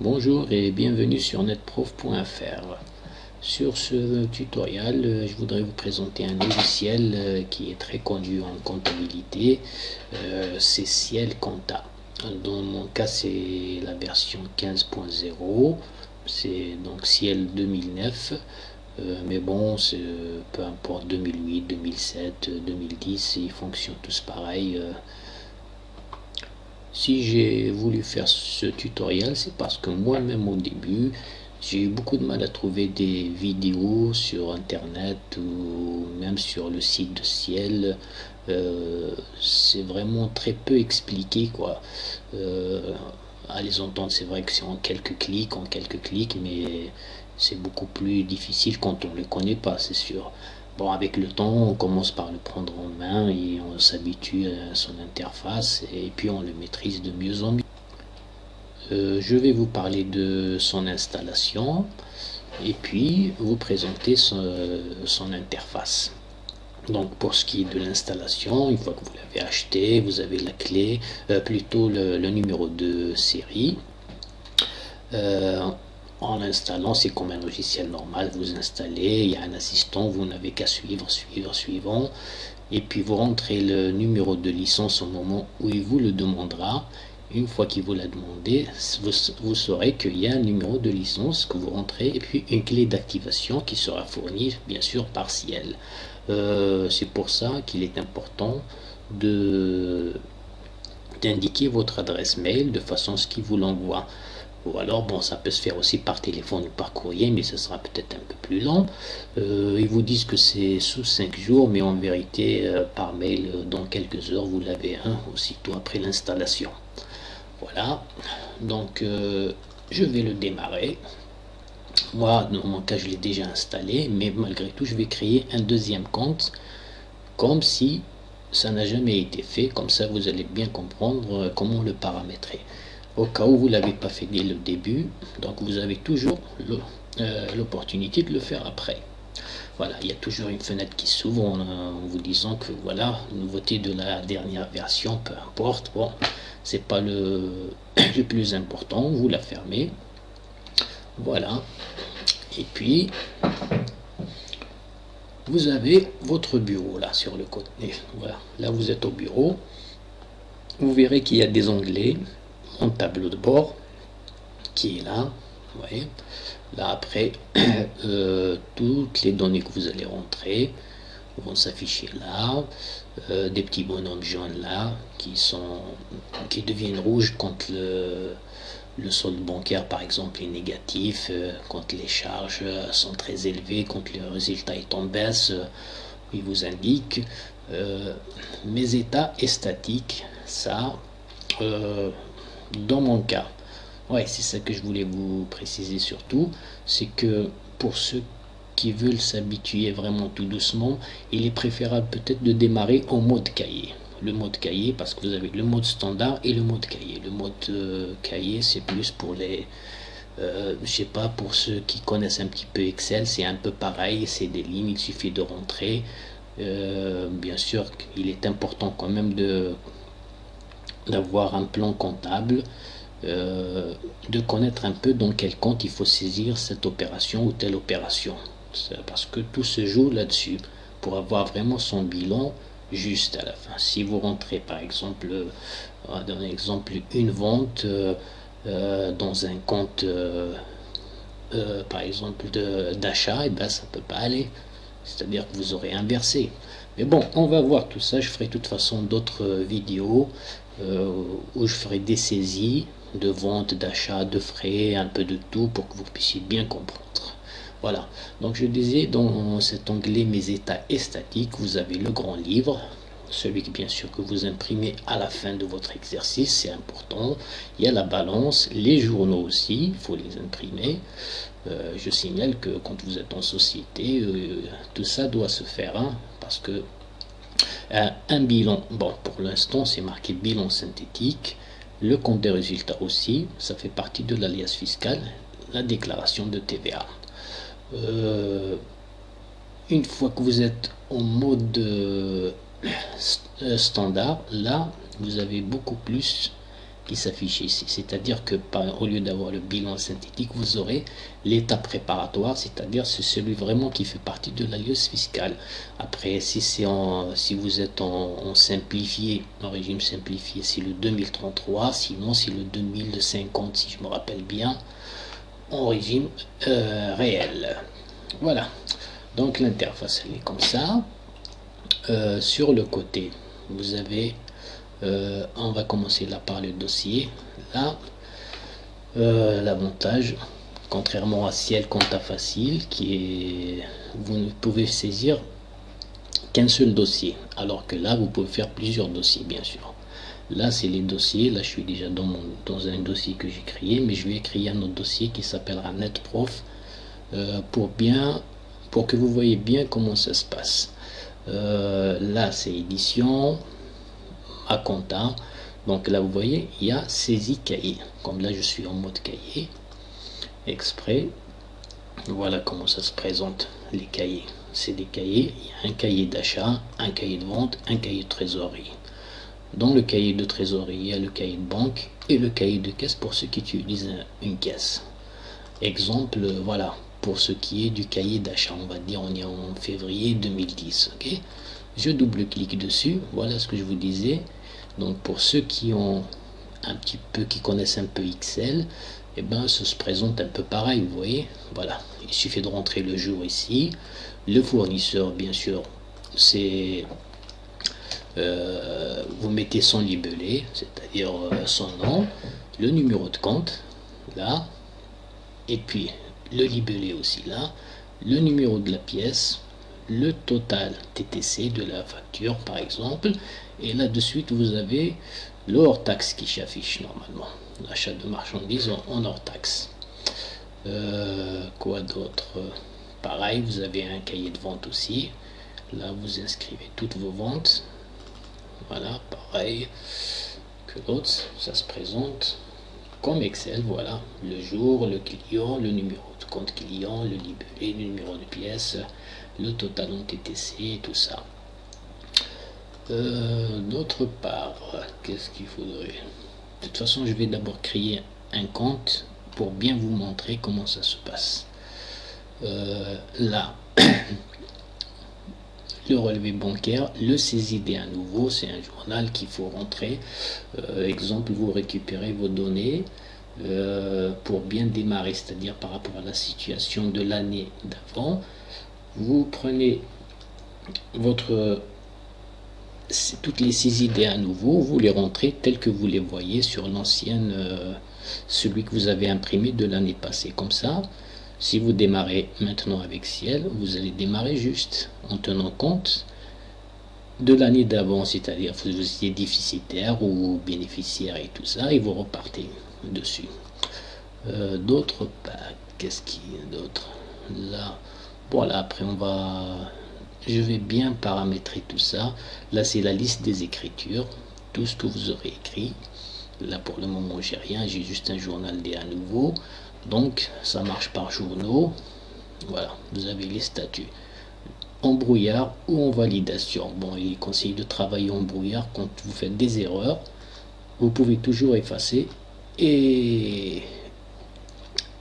Bonjour et bienvenue sur netprof.fr. Sur ce tutoriel, je voudrais vous présenter un logiciel qui est très connu en comptabilité, c'est Ciel Compta. Dans mon cas, c'est la version 15.0, c'est donc Ciel 2009, mais bon, peu importe 2008, 2007, 2010, ils fonctionnent tous pareil. Si j'ai voulu faire ce tutoriel, c'est parce que moi-même au début, j'ai eu beaucoup de mal à trouver des vidéos sur internet ou même sur le site de Ciel. C'est vraiment très peu expliqué quoi. À les entendre, c'est vrai que c'est en quelques clics, mais c'est beaucoup plus difficile quand on ne le connaît pas, c'est sûr. Bon, avec le temps, on commence par le prendre en main et on s'habitue à son interface et puis on le maîtrise de mieux en mieux. Je vais vous parler de son installation et puis vous présenter son interface. Donc pour ce qui est de l'installation, une fois que vous l'avez acheté, vous avez la clé, plutôt le numéro de série. En l'installant, c'est comme un logiciel normal, vous installez, il y a un assistant, vous n'avez qu'à suivre, suivant, et puis vous rentrez le numéro de licence au moment où il vous le demandera. Une fois qu'il vous l'a demandé, vous saurez qu'il y a un numéro de licence que vous rentrez et puis une clé d'activation qui sera fournie bien sûr par Ciel. C'est pour ça qu'il est important d'indiquer votre adresse mail de façon à ce qu'il vous l'envoie. Ou alors, bon, ça peut se faire aussi par téléphone ou par courrier, mais ce sera peut-être un peu plus lent. Ils vous disent que c'est sous 5 jours, mais en vérité, par mail, dans quelques heures, vous l'avez aussitôt après l'installation. Voilà, donc je vais le démarrer. Moi, dans mon cas, je l'ai déjà installé, mais malgré tout, je vais créer un deuxième compte, comme si ça n'a jamais été fait. Comme ça, vous allez bien comprendre comment le paramétrer. Au cas où vous ne l'avez pas fait dès le début, donc vous avez toujours l'opportunité de le faire après. Voilà, il y a toujours une fenêtre qui s'ouvre en vous disant que voilà, nouveauté de la dernière version, peu importe, bon, c'est pas le plus important, vous la fermez. Voilà, et puis vous avez votre bureau là sur le côté. Voilà, là vous êtes au bureau, vous verrez qu'il y a des onglets, un tableau de bord qui est là, vous voyez. Là après, toutes les données que vous allez rentrer vont s'afficher là, des petits bonhommes jaunes là qui deviennent rouges quand le solde bancaire par exemple est négatif, quand les charges sont très élevées, quand le résultat est en baisse, il vous indique. Mes états statiques, ça, dans mon cas, ouais, c'est ça que je voulais vous préciser surtout, c'est que pour ceux qui veulent s'habituer vraiment tout doucement, il est préférable peut-être de démarrer en mode cahier. Le mode cahier, parce que vous avez le mode standard et le mode cahier. Le mode cahier, c'est plus pour les, je sais pas, pour ceux qui connaissent un petit peu Excel, c'est un peu pareil, c'est des lignes, il suffit de rentrer. Bien sûr, il est important quand même d'avoir un plan comptable, de connaître un peu dans quel compte il faut saisir cette opération ou telle opération. Parce que tout se joue là-dessus pour avoir vraiment son bilan juste à la fin. Si vous rentrez par exemple, on va donner un exemple, une vente dans un compte par exemple d'achat, et ben ça peut pas aller. C'est-à-dire que vous aurez inversé. Mais bon, on va voir tout ça. Je ferai de toute façon d'autres vidéos où je ferai des saisies de vente, d'achat, de frais, un peu de tout pour que vous puissiez bien comprendre. Voilà, donc je disais, dans cet onglet mes états statiques, vous avez le grand livre, celui que bien sûr que vous imprimez à la fin de votre exercice, c'est important. Il y a la balance, les journaux aussi, il faut les imprimer. Je signale que quand vous êtes en société, tout ça doit se faire, hein, parce que un bilan, bon pour l'instant c'est marqué bilan synthétique, le compte des résultats aussi, ça fait partie de l'alias fiscal, la déclaration de TVA. Une fois que vous êtes en mode standard, là vous avez beaucoup plus qui s'affiche ici. C'est-à-dire que au lieu d'avoir le bilan synthétique, vous aurez l'état préparatoire, c'est-à-dire c'est celui vraiment qui fait partie de l'alias fiscale. Après, si vous êtes en simplifié, en régime simplifié, c'est le 2033, sinon c'est le 2050 si je me rappelle bien, en régime réel. Voilà, donc l'interface elle est comme ça. Sur le côté, vous avez on va commencer là par le dossier. Là, l'avantage, contrairement à Ciel Compta Facile, qui est, vous ne pouvez saisir qu'un seul dossier, alors que là, vous pouvez faire plusieurs dossiers, bien sûr. Là, c'est les dossiers. Là, je suis déjà dans un dossier que j'ai créé, mais je vais créer un autre dossier qui s'appellera NetProf pour que vous voyez bien comment ça se passe. Là, c'est édition à compta. Donc là, vous voyez, il y a saisie cahier. Comme là, je suis en mode cahier exprès. Voilà comment ça se présente, les cahiers. C'est des cahiers. Il y a un cahier d'achat, un cahier de vente, un cahier de trésorerie. Dans le cahier de trésorerie, il y a le cahier de banque et le cahier de caisse pour ceux qui utilisent une caisse. Exemple, voilà, pour ce qui est du cahier d'achat, on va dire, on est en février 2010. Ok, je double-clique dessus. Voilà ce que je vous disais. Donc pour ceux qui ont qui connaissent un peu Excel, et ben ça se présente un peu pareil, vous voyez. Voilà, il suffit de rentrer le jour ici. Le fournisseur, bien sûr, c'est vous mettez son libellé, c'est-à-dire son nom, le numéro de compte là, et puis le libellé aussi là, le numéro de la pièce, le total TTC de la facture par exemple, et là de suite vous avez le hors taxe qui s'affiche normalement, l'achat de marchandises en hors taxe. Quoi d'autre? Pareil, vous avez un cahier de vente aussi, là vous inscrivez toutes vos ventes. Voilà, pareil que l'autre, ça se présente comme Excel. Voilà, le jour, le client, le numéro de compte client, le libellé, le numéro de pièce, le total en TTC et tout ça. D'autre part, qu'est-ce qu'il faudrait? De toute façon, je vais d'abord créer un compte pour bien vous montrer comment ça se passe. Là, le relevé bancaire, le saisie à nouveau, c'est un journal qu'il faut rentrer. Exemple, vous récupérez vos données pour bien démarrer, c'est-à-dire par rapport à la situation de l'année d'avant. Vous prenez toutes les saisies à nouveau, vous les rentrez telles que vous les voyez sur l'ancienne, celui que vous avez imprimé de l'année passée. Comme ça, si vous démarrez maintenant avec Ciel, vous allez démarrer juste en tenant compte de l'année d'avant, c'est-à-dire que vous étiez déficitaire ou bénéficiaire et tout ça, et vous repartez dessus. D'autre part, qu'est-ce qu'il y a d'autre? Là, voilà, après je vais bien paramétrer tout ça. Là, c'est la liste des écritures, tout ce que vous aurez écrit. Là, pour le moment, j'ai rien, j'ai juste un journal à nouveau. Donc, ça marche par journaux. Voilà, vous avez les statuts en brouillard ou en validation. Bon, il est conseillé de travailler en brouillard quand vous faites des erreurs. Vous pouvez toujours effacer et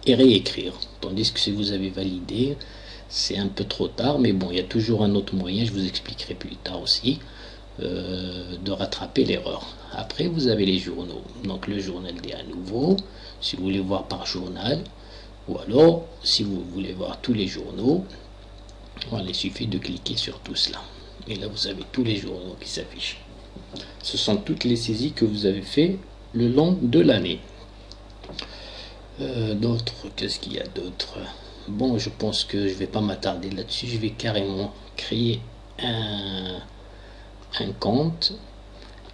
réécrire. Tandis que si vous avez validé, c'est un peu trop tard, mais bon, il y a toujours un autre moyen, je vous expliquerai plus tard aussi, de rattraper l'erreur. Après, vous avez les journaux. Donc le journal à nouveau, si vous voulez voir par journal, ou alors, si vous voulez voir tous les journaux, voilà, il suffit de cliquer sur tout cela. Et là, vous avez tous les journaux qui s'affichent. Ce sont toutes les saisies que vous avez fait le long de l'année. D'autres, qu'est-ce qu'il y a d'autre? Bon, je pense que je vais pas m'attarder là-dessus. Je vais carrément créer un compte.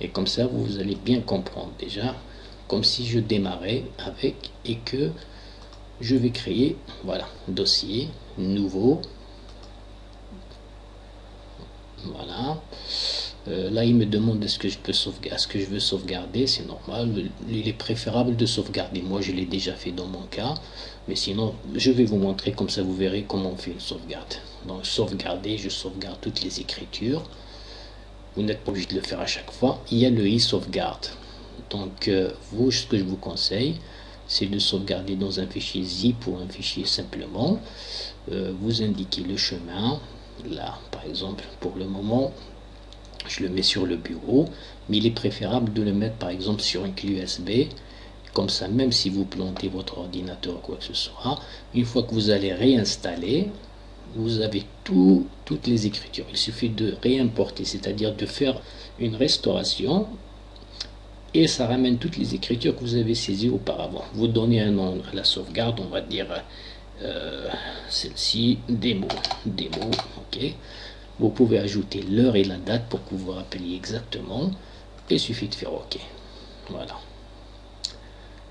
Et comme ça, vous allez bien comprendre déjà. Comme si je démarrais avec et que je vais créer, voilà, dossier, nouveau. Voilà. Là, il me demande est-ce que je peux sauvegarder, est-ce que je veux sauvegarder, c'est normal. Il est préférable de sauvegarder. Moi, je l'ai déjà fait dans mon cas, mais sinon, je vais vous montrer comme ça, vous verrez comment on fait une sauvegarde. Donc, sauvegarder, je sauvegarde toutes les écritures. Vous n'êtes pas obligé de le faire à chaque fois. Il y a le i-sauvegarde. Donc, vous, ce que je vous conseille, c'est de sauvegarder dans un fichier zip ou un fichier simplement. Vous indiquez le chemin. Là, par exemple, pour le moment, je le mets sur le bureau, mais il est préférable de le mettre par exemple sur une clé USB. Comme ça, même si vous plantez votre ordinateur ou quoi que ce soit, une fois que vous allez réinstaller, vous avez toutes les écritures. Il suffit de réimporter, c'est-à-dire de faire une restauration et ça ramène toutes les écritures que vous avez saisies auparavant. Vous donnez un nom à la sauvegarde, on va dire celle-ci, démo, ok. Vous pouvez ajouter l'heure et la date pour que vous vous rappeliez exactement. Il suffit de faire OK. Voilà.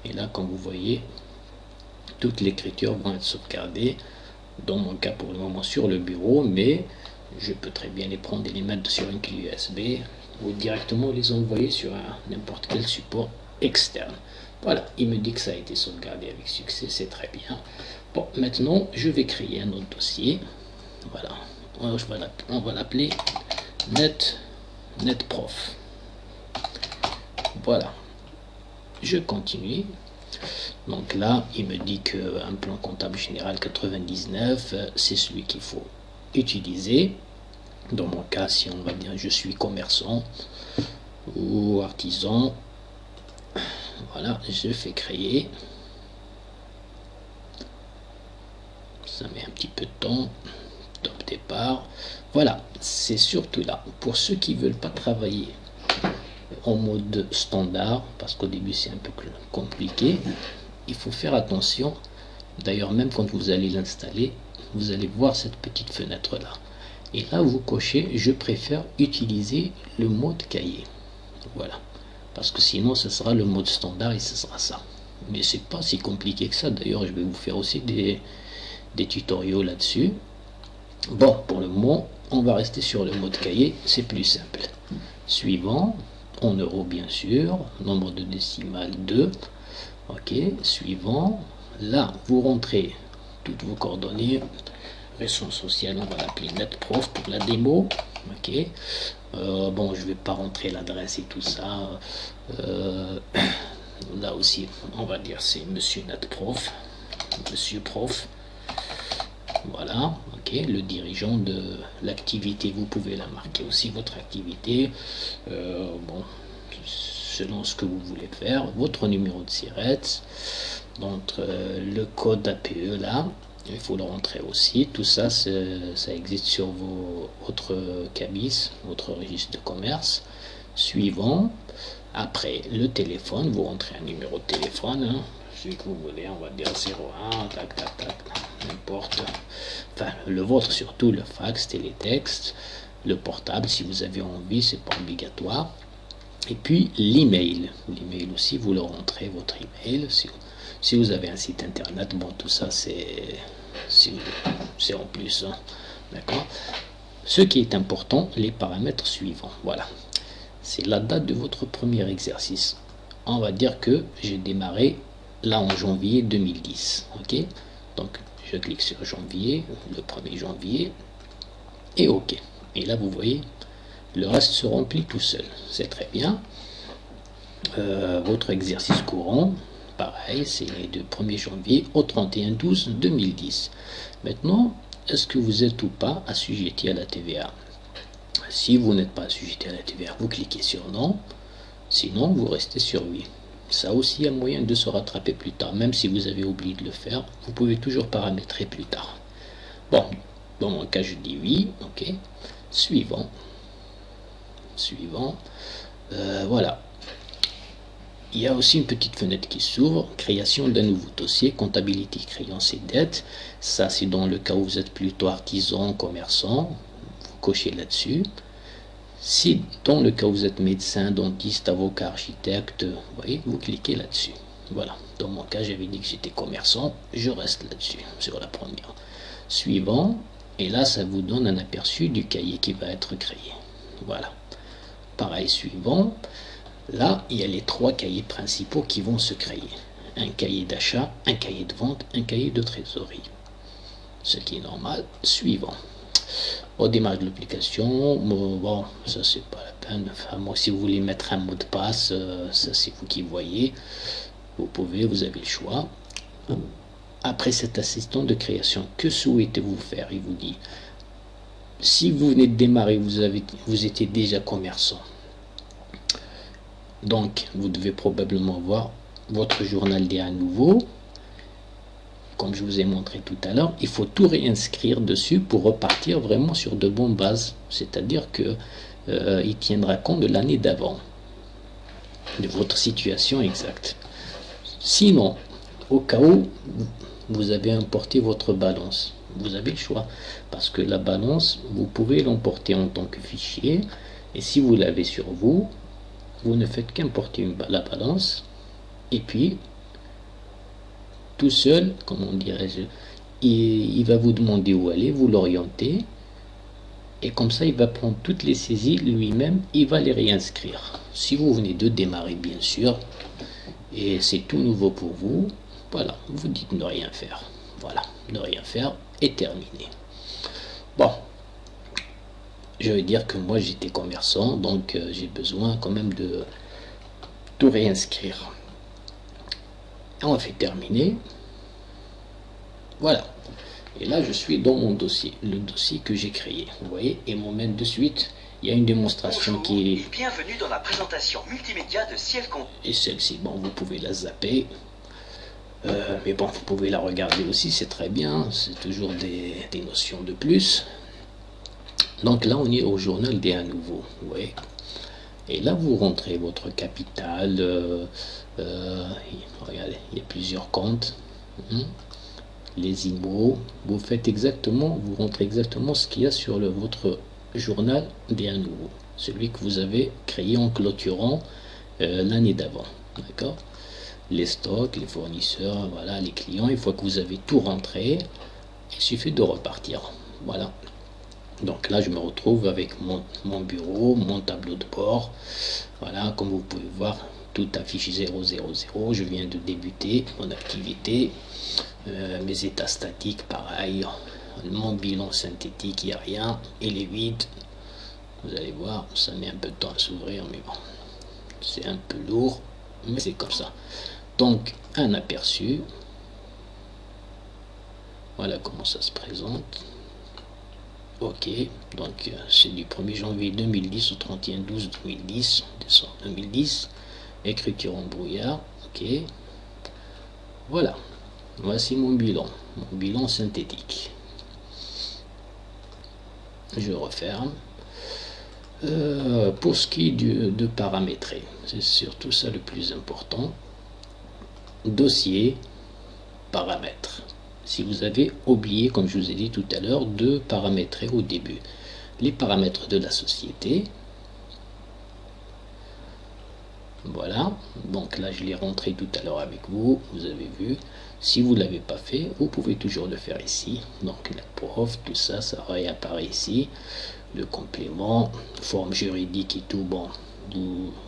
Et là, comme vous voyez, toute l'écriture va être sauvegardée. Dans mon cas, pour le moment, sur le bureau, mais je peux très bien les prendre et les mettre sur une clé USB ou directement les envoyer sur n'importe quel support externe. Voilà, il me dit que ça a été sauvegardé avec succès, c'est très bien. Bon, maintenant, je vais créer un autre dossier. Voilà. On va l'appeler NetProf. Voilà. Je continue. Donc là, il me dit qu'un plan comptable général 99, c'est celui qu'il faut utiliser. Dans mon cas, si on va dire je suis commerçant ou artisan, voilà, je fais créer. Ça met un petit peu de temps. Top départ. Voilà, c'est surtout là. Pour ceux qui ne veulent pas travailler en mode standard, parce qu'au début c'est un peu compliqué, il faut faire attention. D'ailleurs, même quand vous allez l'installer, vous allez voir cette petite fenêtre là. Et là, vous cochez, je préfère utiliser le mode cahier. Voilà. Parce que sinon, ce sera le mode standard et ce sera ça. Mais c'est pas si compliqué que ça. D'ailleurs, je vais vous faire aussi des tutoriaux là-dessus. Bon, pour le moment, on va rester sur le mode cahier, c'est plus simple. Suivant, en euros bien sûr, nombre de décimales 2. Ok, suivant, là, vous rentrez toutes vos coordonnées. Raison sociale, on va l'appeler NetProf pour la démo. Ok, bon, je vais pas rentrer l'adresse et tout ça. Là aussi, on va dire c'est Monsieur NetProf, Monsieur Prof. Voilà, ok, le dirigeant de l'activité, vous pouvez la marquer aussi, votre activité, bon, selon ce que vous voulez faire, votre numéro de SIRET, donc le code APE là, il faut le rentrer aussi, tout ça, ça existe sur votre CABIS, votre registre de commerce. Suivant, après le téléphone, vous rentrez un numéro de téléphone, hein, celui que vous voulez, on va dire 01, tac, tac, tac, n'importe, enfin le vôtre surtout, le fax, télétexte, le portable si vous avez envie, c'est pas obligatoire. Et puis l'email, l'email aussi, vous le rentrez, votre email, si vous avez un site internet, bon tout ça c'est en plus, hein, d'accord. Ce qui est important, les paramètres suivants, voilà, c'est la date de votre premier exercice. On va dire que j'ai démarré là en janvier 2010, ok, donc je clique sur janvier, le 1er janvier, et ok. Et là, vous voyez, le reste se remplit tout seul. C'est très bien. Votre exercice courant, pareil, c'est du 1er janvier au 31/12/2010. Maintenant, est-ce que vous êtes ou pas assujetti à la TVA? Si vous n'êtes pas assujetti à la TVA, vous cliquez sur non. Sinon, vous restez sur oui. Ça aussi, il y a moyen de se rattraper plus tard. Même si vous avez oublié de le faire, vous pouvez toujours paramétrer plus tard. Bon, dans mon cas, je dis oui. Ok. Suivant. Suivant. Voilà. Il y a aussi une petite fenêtre qui s'ouvre. Création d'un nouveau dossier. Comptabilité, créances et dettes. Ça, c'est dans le cas où vous êtes plutôt artisan, commerçant. Vous cochez là-dessus. Si dans le cas où vous êtes médecin, dentiste, avocat, architecte, vous voyez, vous cliquez là-dessus. Voilà, dans mon cas, j'avais dit que j'étais commerçant, je reste là-dessus, sur la première. Suivant, et là, ça vous donne un aperçu du cahier qui va être créé. Voilà. Pareil, suivant, là, il y a les 3 cahiers principaux qui vont se créer. Un cahier d'achat, un cahier de vente, un cahier de trésorerie. Ce qui est normal. Suivant. Au démarrage de l'application, bon, ça c'est pas la peine. Enfin, moi, si vous voulez mettre un mot de passe, ça c'est vous qui voyez. Vous avez le choix. Après cet assistant de création, que souhaitez-vous faire? Il vous dit, si vous venez de démarrer, vous étiez déjà commerçant. Donc, vous devez probablement voir votre journal à nouveau. Comme je vous ai montré tout à l'heure, il faut tout réinscrire dessus pour repartir vraiment sur de bonnes bases. C'est-à-dire que il tiendra compte de l'année d'avant, de votre situation exacte. Sinon, au cas où vous avez importé votre balance, vous avez le choix. Parce que la balance, vous pouvez l'emporter en tant que fichier. Et si vous l'avez sur vous, vous ne faites qu'importer la balance. Et puis, tout seul, comment dirais-je, il va vous demander où aller, vous l'orienter, et comme ça il va prendre toutes les saisies lui-même, il va les réinscrire. Si vous venez de démarrer bien sûr, et c'est tout nouveau pour vous, voilà, vous dites ne rien faire. Voilà, ne rien faire est terminé. Bon, je vais dire que moi j'étais commerçant, donc j'ai besoin quand même de tout réinscrire. On fait terminer. Voilà. Et là, je suis dans mon dossier, le dossier que j'ai créé. Vous voyez, et mon mail de suite, il y a une démonstration. Bonjour, qui est... Bienvenue dans la présentation multimédia de Ciel Compte. Et celle-ci, bon, vous pouvez la zapper. Mais bon, vous pouvez la regarder aussi, c'est très bien. C'est toujours des notions de plus. Donc là, on est au journal des à nouveau. Vous voyez. Et là, vous rentrez votre capital. Regardez, il y a plusieurs comptes. Les IMO, vous faites exactement, vous rentrez exactement ce qu'il y a sur votre journal des à nouveau, celui que vous avez créé en clôturant l'année d'avant, d'accord? Les stocks, les fournisseurs, voilà, les clients. Une fois que vous avez tout rentré, il suffit de repartir. Voilà. Donc là, je me retrouve avec mon bureau, mon tableau de bord. Voilà, comme vous pouvez voir, tout affiche 000. Je viens de débuter mon activité. Mes états statiques, pareil. Mon bilan synthétique, il n'y a rien. Il est vide. Vous allez voir, ça met un peu de temps à s'ouvrir, mais bon, c'est un peu lourd, mais c'est comme ça. Donc, un aperçu. Voilà comment ça se présente. Ok, donc c'est du 1er janvier 2010 au 31/12/2010, décembre 2010. Écriture en brouillard. Ok. Voilà. Voici mon bilan synthétique. Je referme. Pour ce qui est de paramétrer, c'est surtout ça le plus important. Dossier, paramètres. Si vous avez oublié, comme je vous ai dit tout à l'heure, de paramétrer au début les paramètres de la société. Voilà, donc là je l'ai rentré tout à l'heure avec vous, vous avez vu. Si vous ne l'avez pas fait, vous pouvez toujours le faire ici. Donc la prof, tout ça, ça réapparaît ici. Le complément, forme juridique et tout, bon,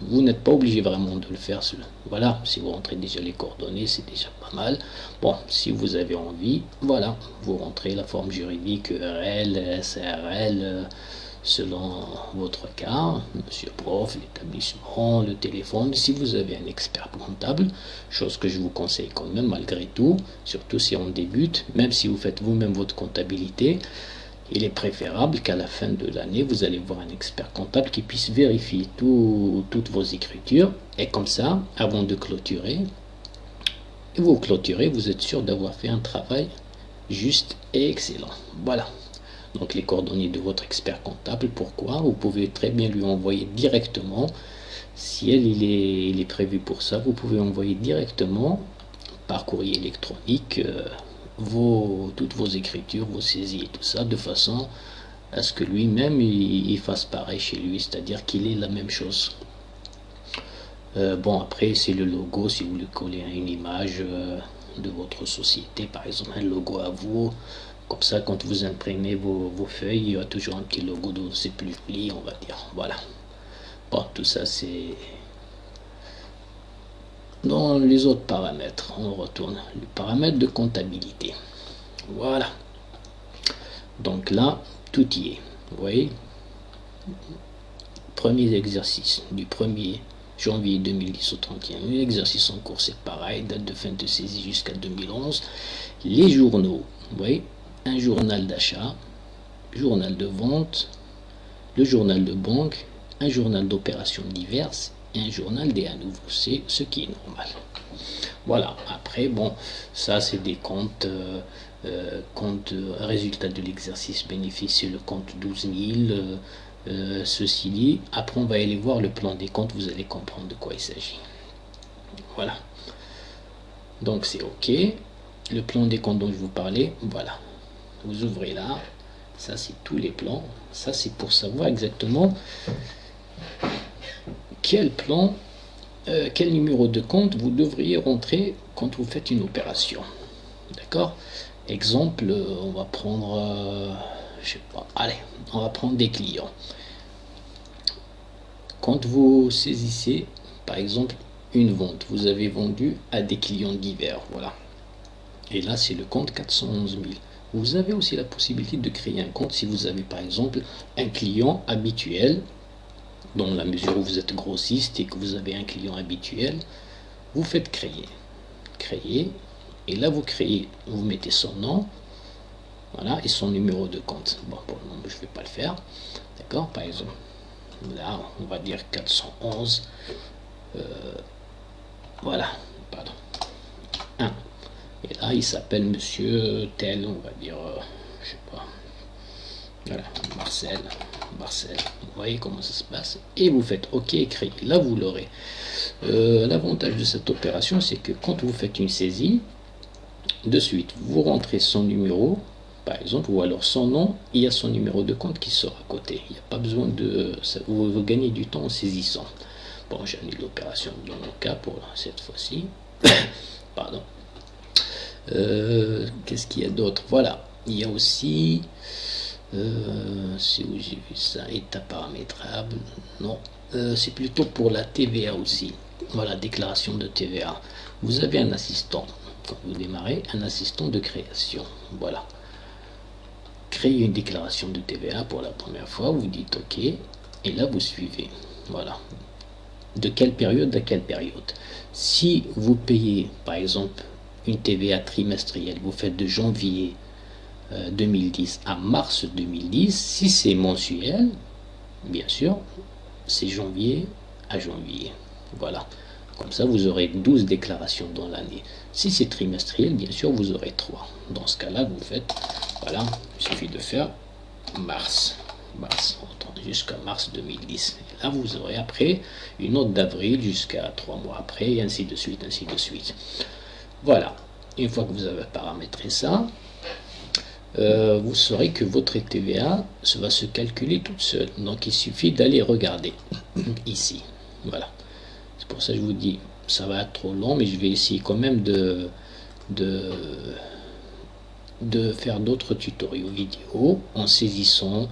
vous n'êtes pas obligé vraiment de le faire. Voilà, si vous rentrez déjà les coordonnées, c'est déjà pas mal. Bon, si vous avez envie, voilà, vous rentrez la forme juridique ERL, SARL, selon votre cas, monsieur prof, l'établissement, le téléphone. Si vous avez un expert comptable, chose que je vous conseille quand même malgré tout, surtout si on débute, même si vous faites vous-même votre comptabilité, il est préférable qu'à la fin de l'année, vous allez voir un expert comptable qui puisse vérifier toutes vos écritures. Et comme ça, avant de clôturer, et vous clôturez, vous êtes sûr d'avoir fait un travail juste et excellent. Voilà. Donc les coordonnées de votre expert comptable. Pourquoi? Vous pouvez très bien lui envoyer directement. Si il est prévu pour ça, vous pouvez envoyer directement par courrier électronique toutes vos écritures, vos saisies et tout ça, de façon à ce que lui-même il fasse pareil chez lui, c'est-à-dire qu'il ait la même chose. Bon, après c'est le logo, si vous le collez à une image de votre société, par exemple un logo à vous. Comme ça, quand vous imprimez vos feuilles, il y a toujours un petit logo, c'est plus joli, on va dire. Voilà. Bon, tout ça, c'est... Dans les autres paramètres, on retourne. Le paramètre de comptabilité. Voilà. Donc là, tout y est. Vous voyez, premier exercice du 1er janvier 2010 au 31. L'exercice en cours, c'est pareil, date de fin de saisie jusqu'à 2011. Les journaux, vous voyez, un journal d'achat, journal de vente, le journal de banque, un journal d'opérations diverses et un journal des à nouveau. C'est ce qui est normal. Voilà, après, bon, ça c'est des comptes, compte résultat de l'exercice bénéfice, c'est le compte 12 000, ceci dit. Après, on va aller voir le plan des comptes, vous allez comprendre de quoi il s'agit. Voilà. Donc c'est OK. Le plan des comptes dont je vous parlais, voilà. Vous ouvrez là, ça c'est tous les plans. Ça c'est pour savoir exactement quel plan, quel numéro de compte vous devriez rentrer quand vous faites une opération. D'accord? Exemple, on va prendre, je sais pas, allez, on va prendre des clients. Quand vous saisissez, par exemple, une vente, vous avez vendu à des clients divers, voilà. Et là, c'est le compte 411 000. Vous avez aussi la possibilité de créer un compte si vous avez, par exemple, un client habituel, dans la mesure où vous êtes grossiste et que vous avez un client habituel, vous faites créer. Créer, et là, vous créez, vous mettez son nom, voilà, et son numéro de compte. Bon, pour le moment, je ne vais pas le faire. D'accord? Par exemple, là, on va dire 411. Voilà, pardon. 1. Et là, il s'appelle monsieur tel, on va dire, je sais pas. Voilà, Marcel. Vous voyez comment ça se passe. Et vous faites OK, créer. Là, vous l'aurez. L'avantage de cette opération, c'est que quand vous faites une saisie, de suite, vous rentrez son numéro, par exemple, ou alors son nom, il y a son numéro de compte qui sort à côté. Il n'y a pas besoin de... vous gagnez du temps en saisissant. Bon, j'annule l'opération dans mon cas pour cette fois-ci. Pardon. Qu'est-ce qu'il y a d'autre? Voilà. Il y a aussi... c'est où j'ai vu ça, état paramétrable. Non. C'est plutôt pour la TVA aussi. Voilà, déclaration de TVA. Vous avez un assistant. Quand vous démarrez, un assistant de création. Voilà. Créer une déclaration de TVA pour la première fois, vous dites OK, et là vous suivez. Voilà. De quelle période à quelle période? Si vous payez, par exemple, une TVA trimestrielle, vous faites de janvier 2010 à mars 2010, si c'est mensuel, bien sûr, c'est janvier à janvier. Voilà. Comme ça, vous aurez 12 déclarations dans l'année. Si c'est trimestriel, bien sûr, vous aurez 3. Dans ce cas-là, vous faites, voilà, il suffit de faire mars jusqu'à mars 2010. Et là, vous aurez après une autre d'avril jusqu'à 3 mois après, et ainsi de suite, ainsi de suite. Voilà. Une fois que vous avez paramétré ça, vous saurez que votre TVA va se calculer toute seule. Donc, il suffit d'aller regarder ici. Voilà. C'est pour ça que je vous dis, ça va être trop long, mais je vais essayer quand même de faire d'autres tutoriaux vidéo en saisissant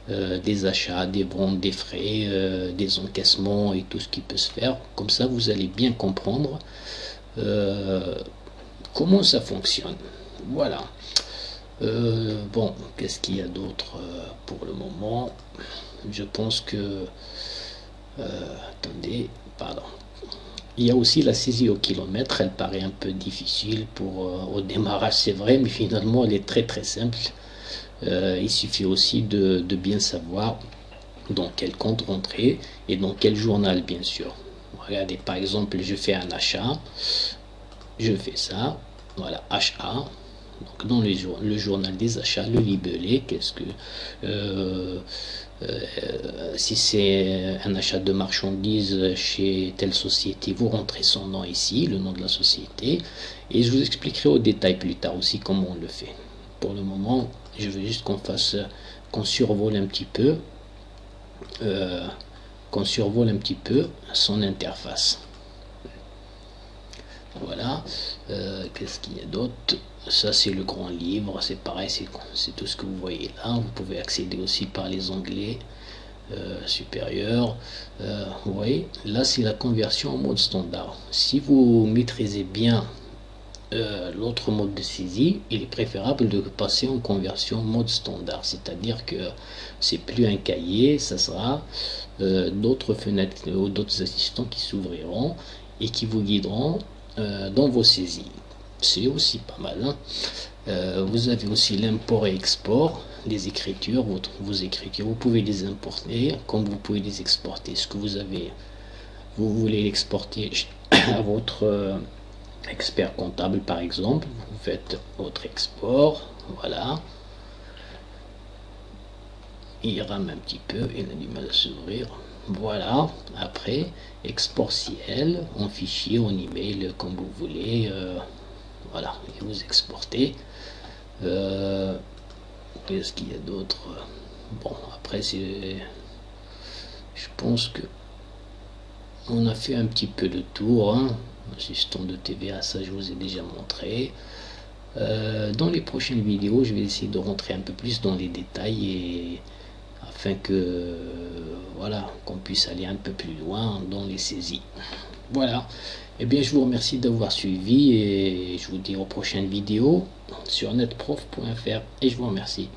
des achats, des ventes, des frais, des encaissements et tout ce qui peut se faire. Comme ça, vous allez bien comprendre comment ça fonctionne. Voilà. Bon, qu'est-ce qu'il y a d'autre pour le moment? Je pense que... attendez, pardon. Il y a aussi la saisie au kilomètre, elle paraît un peu difficile au démarrage, c'est vrai, mais finalement elle est très très simple. Il suffit aussi de bien savoir dans quel compte rentrer et dans quel journal, bien sûr. Regardez, par exemple, je fais un achat, je fais ça, voilà, HA. Donc dans le journal des achats, le libellé, qu'est-ce que... si c'est un achat de marchandises chez telle société, vous rentrez son nom ici, le nom de la société, et je vous expliquerai au détail plus tard aussi comment on le fait. Pour le moment, je veux juste qu'on survole un petit peu, son interface. Voilà. Qu'est-ce qu'il y a d'autre? Ça c'est le grand livre, c'est pareil, c'est tout ce que vous voyez là. Vous pouvez accéder aussi par les onglets supérieurs. Vous voyez, là c'est la conversion en mode standard. Si vous maîtrisez bien l'autre mode de saisie, il est préférable de passer en conversion mode standard, c'est-à-dire que c'est plus un cahier, ça sera d'autres fenêtres ou d'autres assistants qui s'ouvriront et qui vous guideront dans vos saisies. C'est aussi pas mal, hein. Vous avez aussi l'import et export, les écritures, vos écritures, vous pouvez les importer comme vous pouvez les exporter. Ce que vous voulez l'exporter à votre expert comptable par exemple, vous faites votre export, voilà, il rame un petit peu, il a du mal à s'ouvrir, voilà, après export ciel en fichier, en email, comme vous voulez, voilà, et vous exportez. Qu'est-ce qu'il y a d'autre? Bon, après je pense que on a fait un petit peu de tour, hein. Gestion de TVA, ça je vous ai déjà montré. Dans les prochaines vidéos, je vais essayer de rentrer un peu plus dans les détails et afin que voilà, qu'on puisse aller un peu plus loin dans les saisies. Voilà. Et bien, je vous remercie d'avoir suivi et je vous dis aux prochaines vidéos sur netprof.fr et je vous remercie.